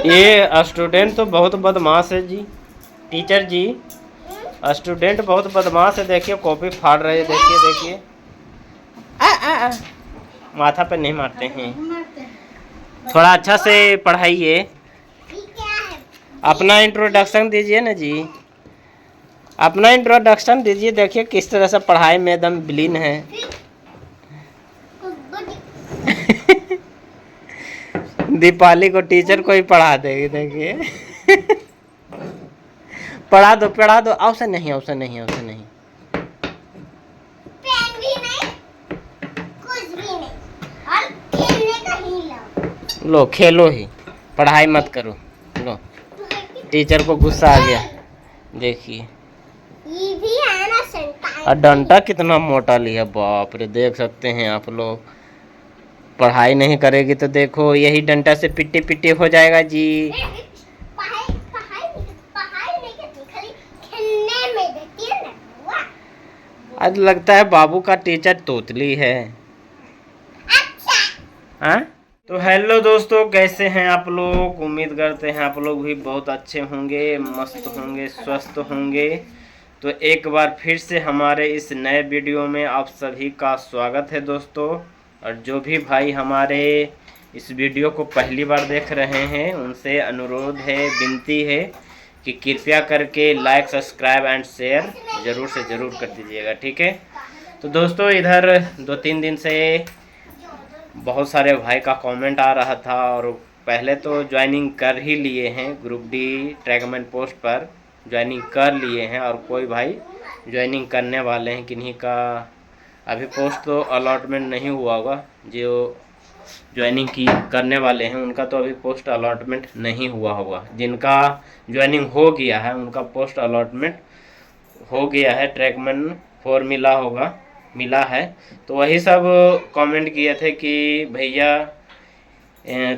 ये स्टूडेंट तो बहुत बदमाश है जी। टीचर जी, स्टूडेंट बहुत बदमाश है। देखिए कॉपी फाड़ रहे हैं। देखिए देखिए, माथा पे नहीं मारते हैं। थोड़ा अच्छा से पढ़ाइए। अपना इंट्रोडक्शन दीजिए ना जी, अपना इंट्रोडक्शन दीजिए। देखिए किस तरह से पढ़ाई में एकदम विलीन है। दीपाली को टीचर को ही पढ़ा देगी। देखिए पढ़ा दो। अवसर नहीं, अवसर नहीं, अवसर नहीं। पेन भी नहीं, कुछ भी नहीं, और खेलने का ही लो, खेलो ही, पढ़ाई मत करो। लो, टीचर को गुस्सा आ गया। देखिए ये भी है ना सेंटाइल। और डंडा कितना मोटा लिया, बाप रे। देख सकते हैं आप लोग। पढ़ाई नहीं करेगी तो देखो यही डंडा से पिट्टी पिट्टी हो जाएगा जी। आज लगता है बाबू का टीचर तोतली है। अच्छा। तो हेलो दोस्तों, कैसे हैं आप लोग? उम्मीद करते हैं आप लोग भी बहुत अच्छे होंगे, मस्त होंगे, स्वस्थ होंगे। तो एक बार फिर से हमारे इस नए वीडियो में आप सभी का स्वागत है दोस्तों। और जो भी भाई हमारे इस वीडियो को पहली बार देख रहे हैं उनसे अनुरोध है, विनती है कि कृपया करके लाइक, सब्सक्राइब एंड शेयर ज़रूर से ज़रूर कर दीजिएगा, ठीक है। तो दोस्तों इधर 2-3 दिन से बहुत सारे भाई का कमेंट आ रहा था, और पहले तो ज्वाइनिंग कर ही लिए हैं, ग्रुप डी ट्रैकमैन पोस्ट पर ज्वाइनिंग कर लिए हैं, और कोई भाई ज्वाइनिंग करने वाले हैं। किन्हीं का अभी पोस्ट तो अलॉटमेंट नहीं हुआ होगा। जो ज्वाइनिंग की करने वाले हैं उनका तो अभी पोस्ट अलॉटमेंट नहीं हुआ होगा। जिनका ज्वाइनिंग हो गया है उनका पोस्ट अलॉटमेंट हो गया है, ट्रैकमैन 4 मिला होगा, मिला है। तो वही सब कमेंट किए थे कि भैया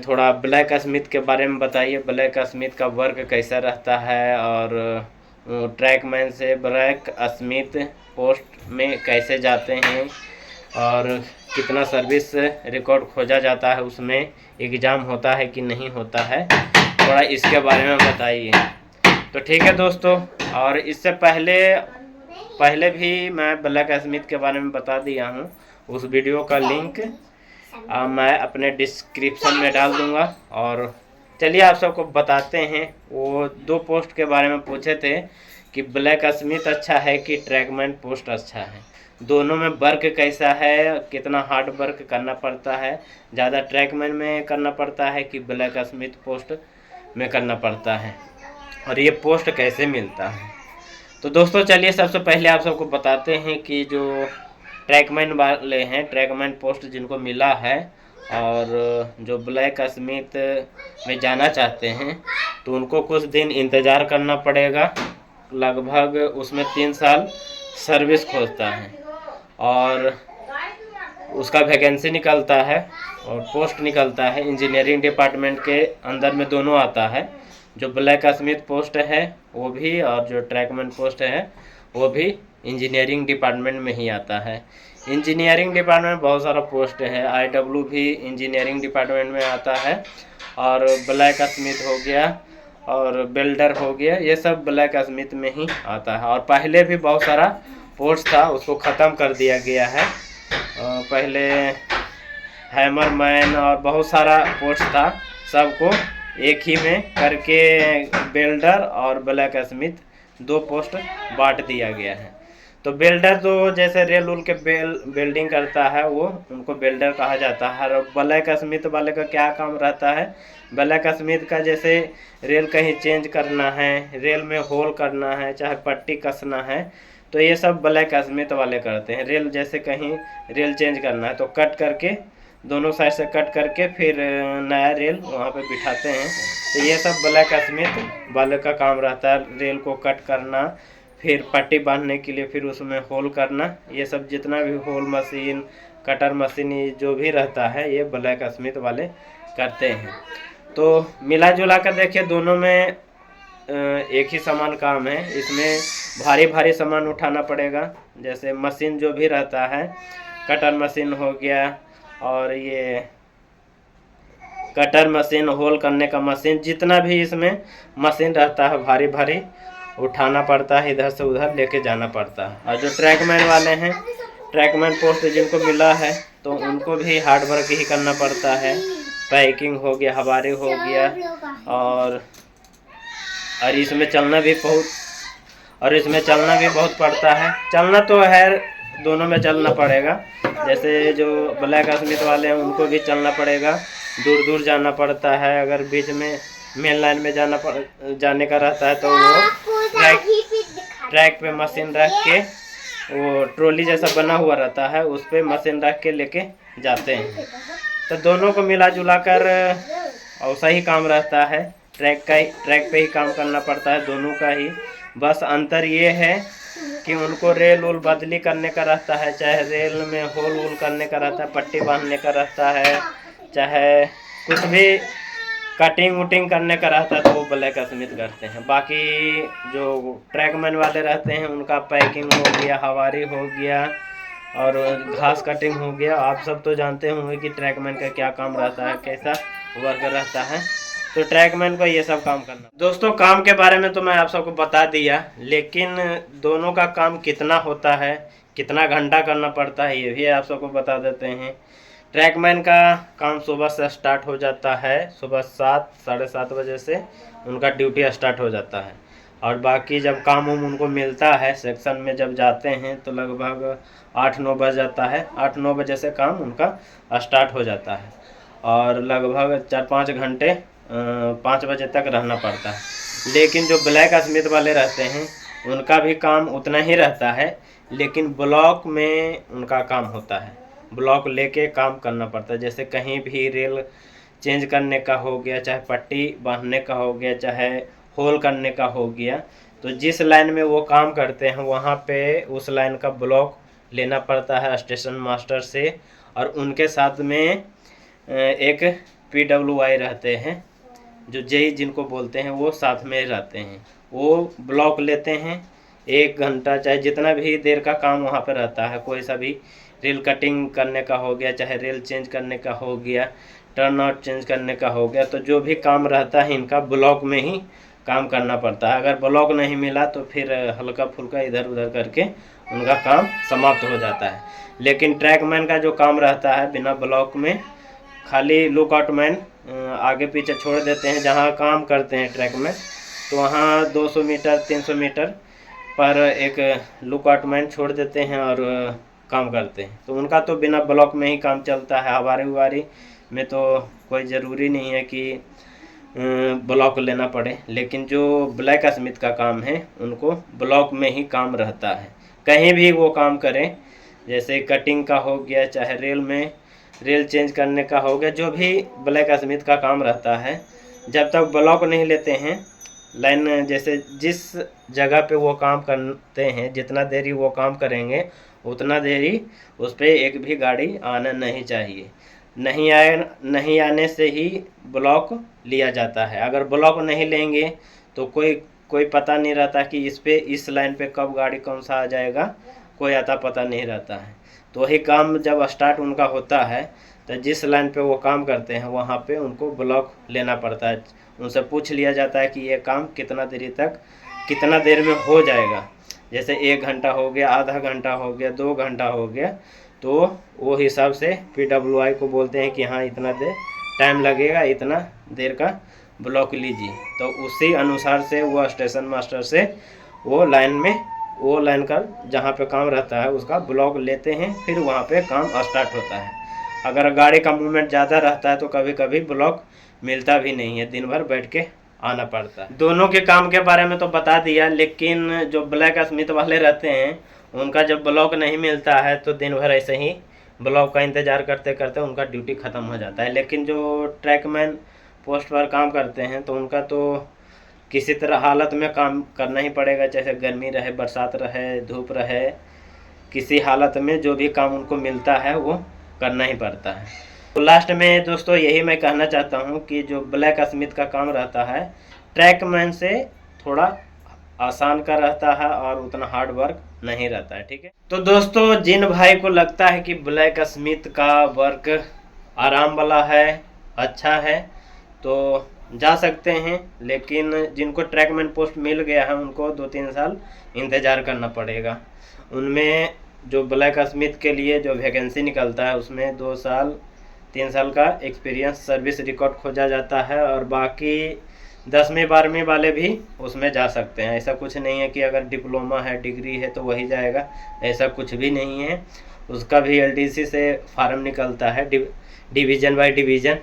थोड़ा ब्लैक स्मिथ के बारे में बताइए, ब्लैक स्मिथ का वर्क कैसा रहता है, और ट्रैकमैन से ब्लैक स्मिथ पोस्ट में कैसे जाते हैं, और कितना सर्विस रिकॉर्ड खोजा जाता है, उसमें एग्ज़ाम होता है कि नहीं होता है, थोड़ा इसके बारे में बताइए। तो ठीक है दोस्तों, और इससे पहले भी मैं ब्लैक स्मिथ के बारे में बता दिया हूँ। उस वीडियो का लिंक मैं अपने डिस्क्रिप्शन में डाल दूँगा। और चलिए आप सबको बताते हैं। वो 2 पोस्ट के बारे में पूछे थे कि ब्लैक स्मिथ अच्छा है कि ट्रैकमैन पोस्ट अच्छा है, दोनों में वर्क कैसा है, कितना हार्ड वर्क करना पड़ता है, ज़्यादा ट्रैकमैन में करना पड़ता है कि ब्लैक स्मिथ पोस्ट में करना पड़ता है, और ये पोस्ट कैसे मिलता है। तो दोस्तों चलिए सबसे पहले आप सबको बताते हैं कि जो ट्रैकमैन वाले हैं, ट्रैकमैन पोस्ट जिनको मिला है और जो ब्लैक स्मिथ में जाना चाहते हैं, तो उनको कुछ दिन इंतज़ार करना पड़ेगा। लगभग उसमें 3 साल सर्विस खोजता है, और उसका वैकेंसी निकलता है और पोस्ट निकलता है। इंजीनियरिंग डिपार्टमेंट के अंदर में दोनों आता है। जो ब्लैक स्मिथ पोस्ट है वो भी, और जो ट्रैकमैन पोस्ट है वो भी इंजीनियरिंग डिपार्टमेंट में ही आता है। इंजीनियरिंग डिपार्टमेंट में बहुत सारा पोस्ट है। IW भी इंजीनियरिंग डिपार्टमेंट में आता है, और ब्लैक स्मिथ हो गया और बिल्डर हो गया, ये सब ब्लैक स्मिथ में ही आता है। और पहले भी बहुत सारा पोस्ट था, उसको ख़त्म कर दिया गया है। पहले हैमरमैन और बहुत सारा पोस्ट था, सबको एक ही में करके बिल्डर और ब्लैक स्मिथ 2 पोस्ट बांट दिया गया है। तो बिल्डर तो जैसे रेल उल के बिल्डिंग करता है, वो उनको बिल्डर कहा जाता है। और ब्लैक स्मिथ वाले का क्या काम रहता है? ब्लैक स्मिथ का जैसे रेल कहीं चेंज करना है, रेल में होल करना है, चाहे पट्टी कसना है, तो ये सब ब्लैक स्मिथ वाले करते हैं। रेल जैसे कहीं रेल चेंज करना है तो कट करके, दोनों साइड से कट करके फिर नया रेल वहाँ पे बिठाते हैं। तो ये सब ब्लैक स्मिथ वाले का काम रहता है, रेल को कट करना, फिर पट्टी बांधने के लिए फिर उसमें होल करना। ये सब जितना भी होल मशीन, कटर मशीन, जो भी रहता है ये ब्लैक स्मिथ वाले करते हैं। तो मिला जुला कर देखिए दोनों में एक ही समान काम है। इसमें भारी भारी सामान उठाना पड़ेगा, जैसे मशीन जो भी रहता है, कटर मशीन हो गया, और ये कटर मशीन, होल करने का मशीन, जितना भी इसमें मशीन रहता है भारी भारी उठाना पड़ता है, इधर से उधर लेके जाना पड़ता है। और जो ट्रैकमैन वाले हैं, ट्रैकमैन पोस्ट जिनको मिला है तो उनको भी हार्ड वर्क ही करना पड़ता है। पैकिंग हो गया, हवारी हो गया, और इसमें चलना भी बहुत पड़ता है। चलना तो है, दोनों में चलना पड़ेगा। जैसे जो ब्लैक स्मिथ वाले हैं उनको भी चलना पड़ेगा, दूर दूर जाना पड़ता है। अगर बीच में मेन लाइन में जाने का रहता है तो वो ट्रैक पे मशीन रख के, वो ट्रॉली जैसा बना हुआ रहता है, उस पे मशीन रख के लेके जाते हैं। तो दोनों को मिला जुला कर ऐसा ही काम रहता है। ट्रैक पे ही काम करना पड़ता है दोनों का ही। बस अंतर ये है कि उनको रेल वूल बदली करने का रहता है, चाहे रेल में होल वूल करने का रहता है, पट्टी बांधने का रहता है, चाहे कुछ भी कटिंग वुटिंग करने का रहता है तो वो ब्लैक स्मिथ करते हैं। बाकी जो ट्रैकमैन वाले रहते हैं उनका पैकिंग हो गया, हवारी हो गया, और घास कटिंग हो गया। आप सब तो जानते होंगे कि ट्रैकमैन का क्या काम रहता है, कैसा वर्क रहता है। तो ट्रैकमैन को ये सब काम करना। दोस्तों काम के बारे में तो मैं आप सबको बता दिया, लेकिन दोनों का काम कितना होता है, कितना घंटा करना पड़ता है, ये भी आप सबको बता देते हैं। ट्रैकमैन का काम सुबह से स्टार्ट हो जाता है, सुबह 7 साढ़े 7 बजे से उनका ड्यूटी स्टार्ट हो जाता है। और बाकी जब काम उनको मिलता है, सेक्शन में जब जाते हैं तो लगभग 8-9 बज जाता है। 8-9 बजे से काम उनका स्टार्ट हो जाता है, और लगभग 4-5 घंटे 5 बजे तक रहना पड़ता है। लेकिन जो ब्लैक स्मिथ वाले रहते हैं उनका भी काम उतना ही रहता है, लेकिन ब्लॉक में उनका काम होता है, ब्लॉक लेके काम करना पड़ता है। जैसे कहीं भी रेल चेंज करने का हो गया, चाहे पट्टी बांधने का हो गया, चाहे होल करने का हो गया, तो जिस लाइन में वो काम करते हैं वहाँ पे उस लाइन का ब्लॉक लेना पड़ता है स्टेशन मास्टर से। और उनके साथ में एक PWI रहते हैं, जो जेई जिनको बोलते हैं, वो साथ में रहते हैं। वो ब्लॉक लेते हैं 1 घंटा, चाहे जितना भी देर का काम वहाँ पे रहता है। कोई सा भी रेल कटिंग करने का हो गया, चाहे रेल चेंज करने का हो गया, टर्न आउट चेंज करने का हो गया, तो जो भी काम रहता है इनका ब्लॉक में ही काम करना पड़ता है। अगर ब्लॉक नहीं मिला तो फिर हल्का फुल्का इधर उधर करके उनका काम समाप्त हो जाता है। लेकिन ट्रैकमैन का जो काम रहता है बिना ब्लॉक में, खाली लुकआउट मैन आगे पीछे छोड़ देते हैं। जहाँ काम करते हैं ट्रैकमैन तो वहाँ 200 मीटर 300 मीटर पर एक लुकआउट मैन छोड़ देते हैं और काम करते हैं। तो उनका तो बिना ब्लॉक में ही काम चलता है। हवारी उवारी में तो कोई ज़रूरी नहीं है कि ब्लॉक लेना पड़े, लेकिन जो ब्लैक स्मिथ का काम है उनको ब्लॉक में ही काम रहता है। कहीं भी वो काम करें, जैसे कटिंग का हो गया, चाहे रेल में रेल चेंज करने का हो गया, जो भी ब्लैक स्मिथ का काम रहता है, जब तक ब्लॉक नहीं लेते हैं लाइन, जैसे जिस जगह पे वो काम करते हैं जितना देरी वो काम करेंगे उतना देरी उस पर एक भी गाड़ी आना नहीं चाहिए। नहीं आने से ही ब्लॉक लिया जाता है। अगर ब्लॉक नहीं लेंगे तो कोई पता नहीं रहता कि इस लाइन पे कब गाड़ी कौन सा आ जाएगा, कोई आता पता नहीं रहता है। तो वही काम जब स्टार्ट उनका होता है तो जिस लाइन पे वो काम करते हैं वहाँ पे उनको ब्लॉक लेना पड़ता है। उनसे पूछ लिया जाता है कि ये काम कितना देर में हो जाएगा। जैसे 1 घंटा हो गया, आधा घंटा हो गया, 2 घंटा हो गया, तो वो हिसाब से PWI को बोलते हैं कि हाँ इतना देर टाइम लगेगा, इतना देर का ब्लॉक लीजिए। तो उसी अनुसार से वो स्टेशन मास्टर से वो लाइन का जहाँ पे काम रहता है उसका ब्लॉक लेते हैं, फिर वहाँ पे काम स्टार्ट होता है। अगर गाड़ी का मूवमेंट ज़्यादा रहता है तो कभी कभी ब्लॉक मिलता भी नहीं है, दिन भर बैठ के आना पड़ता है। दोनों के काम के बारे में तो बता दिया, लेकिन जो ब्लैक स्मिथ वाले रहते हैं उनका जब ब्लॉक नहीं मिलता है तो दिन भर ऐसे ही ब्लॉक का इंतज़ार करते करते उनका ड्यूटी ख़त्म हो जाता है। लेकिन जो ट्रैकमैन पोस्ट पर काम करते हैं तो उनका तो किसी तरह हालत में काम करना ही पड़ेगा, चाहे गर्मी रहे, बरसात रहे, धूप रहे, किसी हालत में जो भी काम उनको मिलता है वो करना ही पड़ता है। तो लास्ट में दोस्तों यही मैं कहना चाहता हूँ कि जो ब्लैक स्मिथ का काम रहता है ट्रैकमैन से थोड़ा आसान का रहता है और उतना हार्ड वर्क नहीं रहता है। ठीक है, तो दोस्तों जिन भाई को लगता है कि ब्लैक स्मिथ का वर्क आराम वाला है, अच्छा है, तो जा सकते हैं। लेकिन जिनको ट्रैकमैन पोस्ट मिल गया है उनको 2-3 साल इंतज़ार करना पड़ेगा। उनमें जो ब्लैक स्मिथ के लिए जो वैकेंसी निकलता है उसमें 2 साल 3 साल का एक्सपीरियंस सर्विस रिकॉर्ड खोजा जाता है, और बाकी 10वीं 12वीं वाले भी उसमें जा सकते हैं। ऐसा कुछ नहीं है कि अगर डिप्लोमा है, डिग्री है तो वही जाएगा, ऐसा कुछ भी नहीं है। उसका भी LDC से फार्म निकलता है डिवीज़न बाय डिवीज़न,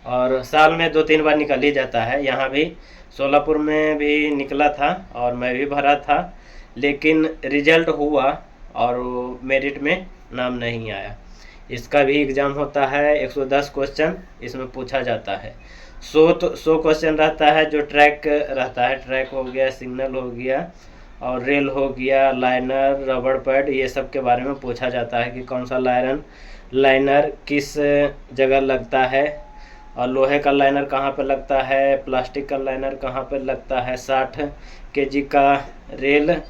और साल में 2-3 बार निकल ही जाता है। यहाँ भी सोलापुर में भी निकला था और मैं भी भरा था, लेकिन रिजल्ट हुआ और मेरिट में नाम नहीं आया। इसका भी एग्ज़ाम होता है, 110 क्वेश्चन इसमें पूछा जाता है। 100 क्वेश्चन रहता है जो ट्रैक रहता है, ट्रैक हो गया, सिग्नल हो गया और रेल हो गया, लाइनर, रबड़ पैड, ये सब के बारे में पूछा जाता है कि कौन सा लाइनर किस जगह लगता है, और लोहे का लाइनर कहाँ पे लगता है, प्लास्टिक का लाइनर कहाँ पे लगता है, 60 kg का रेल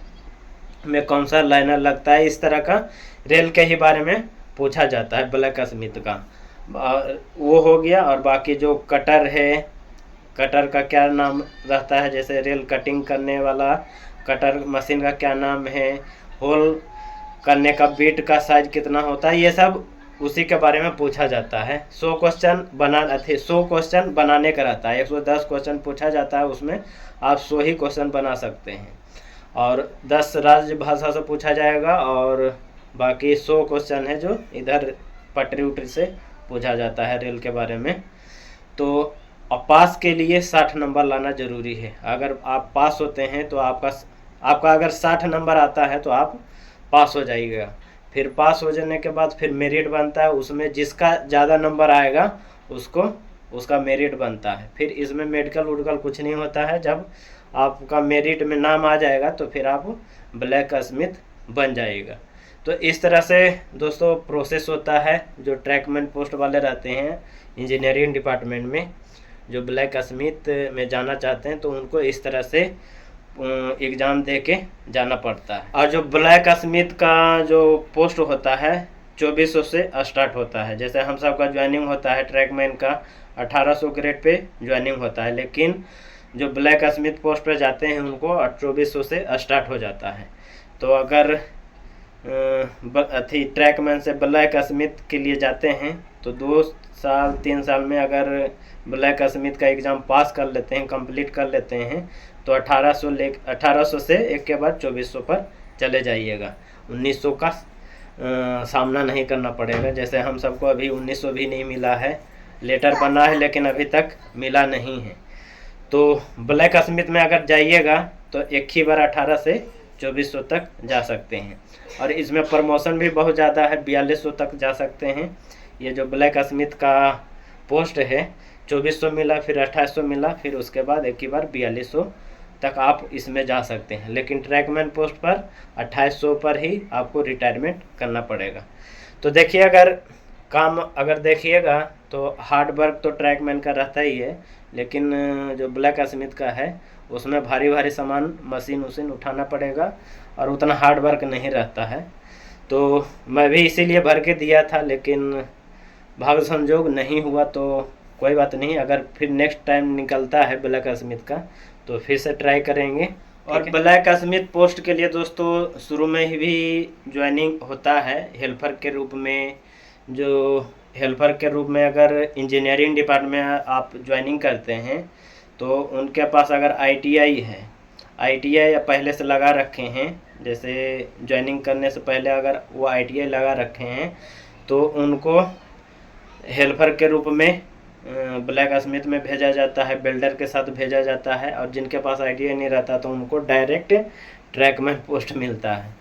में कौन सा लाइनर लगता है। इस तरह का रेल के ही बारे में पूछा जाता है ब्लैक स्मिथ का, वो हो गया। और बाकी जो कटर है, कटर का क्या नाम रहता है, जैसे रेल कटिंग करने वाला कटर मशीन का क्या नाम है, होल करने का बीट का साइज कितना होता है, ये सब उसी के बारे में पूछा जाता है। 100 क्वेश्चन बनाने का रहता है। 110 क्वेश्चन पूछा जाता है, उसमें आप 100 ही क्वेश्चन बना सकते हैं, और 10 राजभाषा से पूछा जाएगा, और बाकी 100 क्वेश्चन है जो इधर पटरी उटरी से पूछा जाता है रेल के बारे में। तो पास के लिए 60 नंबर लाना ज़रूरी है। अगर आप पास होते हैं तो आपका अगर 60 नंबर आता है तो आप पास हो जाइएगा। फिर पास हो जाने के बाद फिर मेरिट बनता है, उसमें जिसका ज़्यादा नंबर आएगा उसका मेरिट बनता है। फिर इसमें मेडिकल वुडिकल कुछ नहीं होता है। जब आपका मेरिट में नाम आ जाएगा तो फिर आप ब्लैक स्मिथ बन जाएगा। तो इस तरह से दोस्तों प्रोसेस होता है। जो ट्रैकमैन पोस्ट वाले रहते हैं इंजीनियरिंग डिपार्टमेंट में, जो ब्लैक स्मिथ में जाना चाहते हैं, तो उनको इस तरह से एग्ज़ाम दे के जाना पड़ता है। और जो ब्लैक स्मिथ का जो पोस्ट होता है 2400 से स्टार्ट होता है। जैसे हम सब का ज्वाइनिंग होता है ट्रैकमैन का 1800 ग्रेड पे ज्वाइनिंग होता है, लेकिन जो ब्लैक स्मिथ पोस्ट पे जाते हैं उनको 2400 से स्टार्ट हो जाता है। तो अगर ट्रैकमैन से ब्लैक स्मिथ के लिए जाते हैं तो 2 साल 3 साल में अगर ब्लैक स्मिथ का एग्ज़ाम पास कर लेते हैं, कंप्लीट कर लेते हैं, तो 1800 से एक के बाद 2400 पर चले जाइएगा। 1900 का सामना नहीं करना पड़ेगा। जैसे हम सबको अभी 1900 भी नहीं मिला है, लेटर बना है लेकिन अभी तक मिला नहीं है। तो ब्लैक स्मिथ में अगर जाइएगा तो एक ही बार 18 से 2400 तक जा सकते हैं, और इसमें प्रमोशन भी बहुत ज़्यादा है, 4200 तक जा सकते हैं। ये जो ब्लैक स्मिथ का पोस्ट है 2400 मिला, फिर 2800 मिला, फिर उसके बाद एक ही बार 4200 तक आप इसमें जा सकते हैं। लेकिन ट्रैकमैन पोस्ट पर 2800 पर ही आपको रिटायरमेंट करना पड़ेगा। तो देखिए, अगर देखिएगा तो हार्ड वर्क तो ट्रैकमैन का रहता ही है, लेकिन जो ब्लैक स्मिथ का है उसमें भारी भारी सामान मशीन उठाना पड़ेगा और उतना हार्ड वर्क नहीं रहता है। तो मैं भी इसीलिए भर के दिया था, लेकिन भाग्य संजोग नहीं हुआ। तो कोई बात नहीं, अगर फिर नेक्स्ट टाइम निकलता है ब्लैक स्मिथ का तो फिर से ट्राई करेंगे। और ब्लैक स्मिथ पोस्ट के लिए दोस्तों शुरू में ही भी ज्वाइनिंग होता है हेल्पर के रूप में। जो हेल्पर के रूप में अगर इंजीनियरिंग डिपार्टमेंट में आप ज्वाइनिंग करते हैं तो उनके पास अगर ITI है, ITI पहले से लगा रखे हैं, जैसे ज्वाइनिंग करने से पहले अगर वो ITI लगा रखे हैं तो उनको हेल्पर के रूप में ब्लैक स्मिथ में भेजा जाता है, बिल्डर के साथ भेजा जाता है। और जिनके पास ITI नहीं रहता तो उनको डायरेक्ट ट्रैकमैन पोस्ट मिलता है।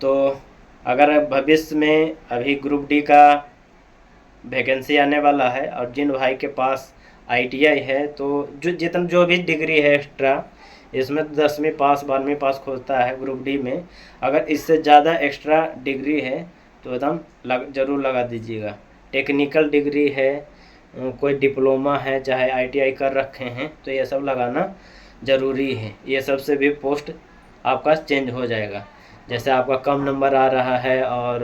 तो अगर भविष्य में अभी ग्रुप D का वैकेंसी आने वाला है और जिन भाई के पास ITI है तो जो भी डिग्री है एक्स्ट्रा, इसमें 10वीं पास 12वीं पास खोजता है ग्रुप D में, अगर इससे ज़्यादा एक्स्ट्रा डिग्री है तो एकदम ज़रूर लगा दीजिएगा। टेक्निकल डिग्री है, कोई डिप्लोमा है, चाहे ITI कर रखे हैं, तो ये सब लगाना ज़रूरी है। ये सब से भी पोस्ट आपका चेंज हो जाएगा। जैसे आपका कम नंबर आ रहा है और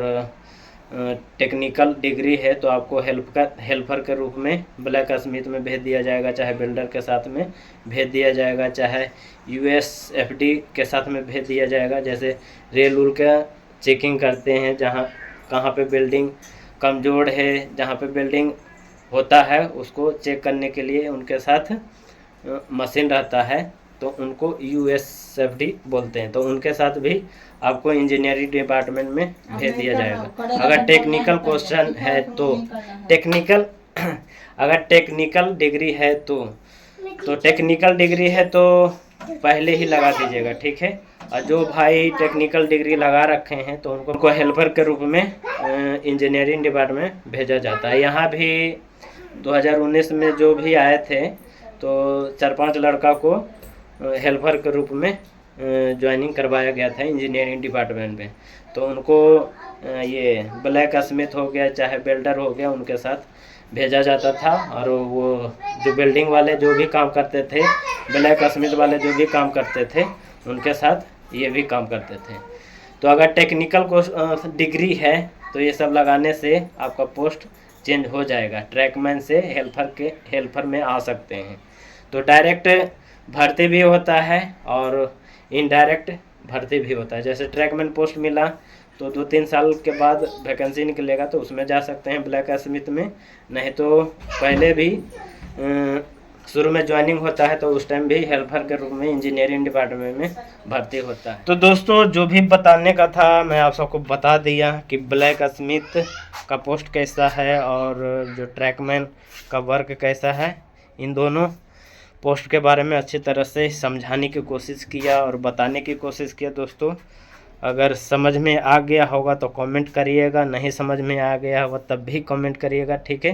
टेक्निकल डिग्री है तो आपको हेल्पर के रूप में ब्लैक स्मिथ में भेज दिया जाएगा, चाहे बिल्डर के साथ में भेज दिया जाएगा, चाहे USFD के साथ में भेज दिया जाएगा। जैसे रेल उल का चेकिंग करते हैं, जहाँ कहाँ पे बिल्डिंग कमज़ोर है, जहाँ पे बिल्डिंग होता है उसको चेक करने के लिए उनके साथ मशीन रहता है, तो उनको USFD बोलते हैं। तो उनके साथ भी आपको इंजीनियरिंग डिपार्टमेंट में भेज दिया जाएगा। अगर टेक्निकल क्वेश्चन है तो अगर टेक्निकल डिग्री है तो टेक्निकल डिग्री है तो पहले ही लगा दीजिएगा, ठीक है। और जो भाई टेक्निकल डिग्री लगा रखे हैं तो उनको हेल्पर के रूप में इंजीनियरिंग डिपार्टमेंट भेजा जाता है। यहाँ भी 2019 में जो भी आए थे तो 4-5 लड़का को हेल्पर के रूप में ज्वाइनिंग करवाया गया था इंजीनियरिंग डिपार्टमेंट में। तो उनको ये ब्लैक स्मिथ हो गया चाहे बिल्डर हो गया, उनके साथ भेजा जाता था। और वो जो बिल्डिंग वाले जो भी काम करते थे, ब्लैक स्मिथ वाले जो भी काम करते थे, उनके साथ ये भी काम करते थे। तो अगर टेक्निकल डिग्री है तो ये सब लगाने से आपका पोस्ट चेंज हो जाएगा, ट्रैकमैन से हेल्पर में आ सकते हैं। तो डायरेक्ट भर्ती भी होता है और इनडायरेक्ट भर्ती भी होता है। जैसे ट्रैकमैन पोस्ट मिला तो 2-3 साल के बाद वैकेंसी निकलेगा तो उसमें जा सकते हैं ब्लैक स्मिथ में, नहीं तो पहले भी शुरू में ज्वाइनिंग होता है तो उस टाइम भी हेल्पर के रूप में इंजीनियरिंग डिपार्टमेंट में भर्ती होता है। तो दोस्तों जो भी बताने का था मैं आप सबको बता दिया कि ब्लैक स्मिथ का पोस्ट कैसा है और जो ट्रैकमैन का वर्क कैसा है। इन दोनों पोस्ट के बारे में अच्छी तरह से समझाने की कोशिश किया और बताने की कोशिश किया। दोस्तों अगर समझ में आ गया होगा तो कमेंट करिएगा, नहीं समझ में आ गया होगा तब भी कमेंट करिएगा, ठीक है।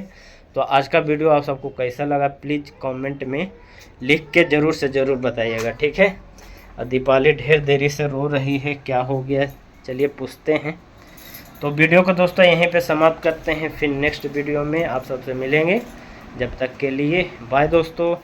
तो आज का वीडियो आप सबको कैसा लगा प्लीज़ कमेंट में लिख के ज़रूर से ज़रूर बताइएगा, ठीक है। और दीपाली ढेर देरी से रो रही है, क्या हो गया, चलिए पूछते हैं। तो वीडियो को दोस्तों यहीं पे समाप्त करते हैं, फिर नेक्स्ट वीडियो में आप सबसे मिलेंगे। जब तक के लिए बाय दोस्तों।